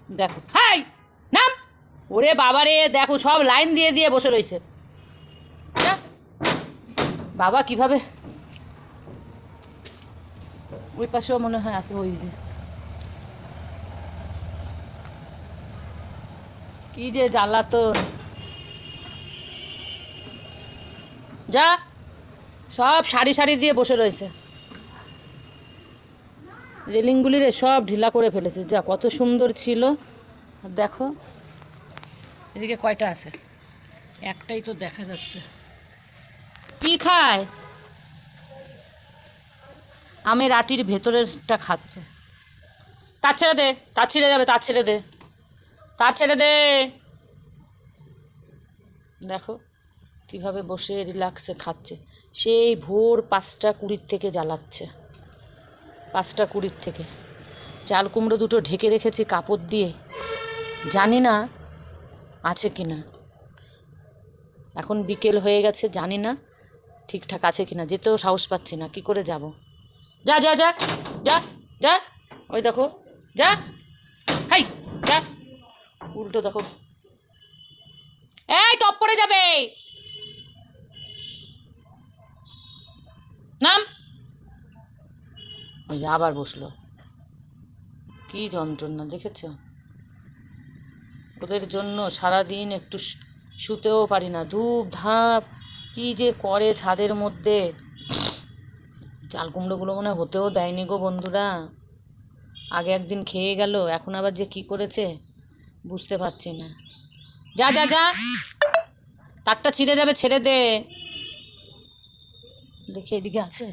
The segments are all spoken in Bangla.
দেখো, হাই নাম। ওরে বাবারে, দেখো সব লাইন দিয়ে দিয়ে বসে রয়েছে। বাবা কিভাবে, ওই পাশেও মনে হয় আছে, ওই যে কি যে জ্বালাতন। যা, সব সারি সারি দিয়ে বসে রয়েছে, রেলিংগুলিরে সব ঢিলা করে ফেলেছে। যা কত সুন্দর ছিল। দেখো এদিকে কয়টা আছে, একটাই তো দেখা যাচ্ছে। কি খায়? আমের আটির ভেতরেরটা খাচ্ছে। তার ছেড়ে দে, তার ছিঁড়ে যাবে, তার ছেড়ে দে, তার ছেড়ে দে। দেখো কীভাবে বসে রিল্যাক্সে খাচ্ছে। সেই ভোর 5টা 20 থেকে জ্বালাচ্ছে, 5টা 20 থেকে। চাল কুমড়ো দুটো ঢেকে রেখেছি কাপড় দিয়ে, জানি না আছে কি না। এখন বিকেল হয়ে গেছে, জানি না ঠিকঠাক আছে কি না। যেতেও সাহস পাচ্ছি না, কি করে যাব। যা যা যা যা যা, ওই দেখো, যা, হাই যা। উল্টো দেখো, এই টপ পড়ে যাবে, নাম। ওই যে আবার বসলো, কি যন্ত্রণা দেখেছ। ওদের জন্য সারাদিন একটু শুতেও পারি না, ধূপ ধাপ কি যে করে ছাদের মধ্যে। চাল কুমড়োগুলো মনে হতেও দেয়নি গো বন্ধুরা। আগে একদিন খেয়ে গেল, এখন আবার যে কি করেছে বুঝতে পারছি না। যা যা যা, তারটা ছিঁড়ে যাবে, ছেড়ে দে। দেখে এদিকে আছে,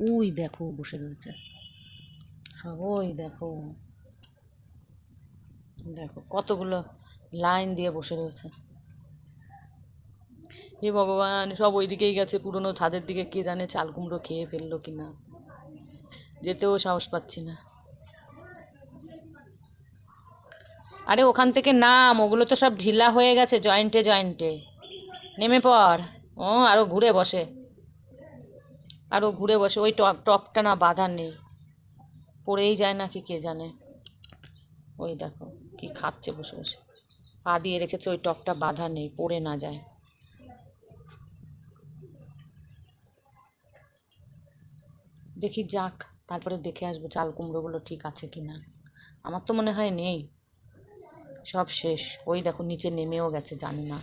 ওই দেখো বসে রয়েছে সব, ওই দেখো, দেখো কতগুলো লাইন দিয়ে বসে রয়েছে। হে ভগবান, সব ওই দিকেই গেছে, পুরনো ছাদের দিকে। কে জানে চাল কুমড়ো খেয়ে ফেললো কি না, যেতেও সাহস পাচ্ছি না। আরে ওখান থেকে নাম, ওগুলো তো সব ঢিলা হয়ে গেছে জয়েন্টে জয়েন্টে। নেমে পড়। ও আরও ঘুরে বসে, আরও ঘুরে বসে। ওই টপটা না বাঁধা নেই, পড়েই যায় নাকি কে জানে। ওই দেখো কি খাচ্ছে বসে বসে, পা দিয়ে রেখেছে, ওই টপটা বাঁধা নেই, পড়ে না যায়। দেখি যাক, তারপরে দেখে আসবো চাল কুমড়োগুলো ঠিক আছে কি না। আমার তো মনে হয় নেই, সব শেষ। ওই দেখো নিচে নেমেও গেছে, জানি না।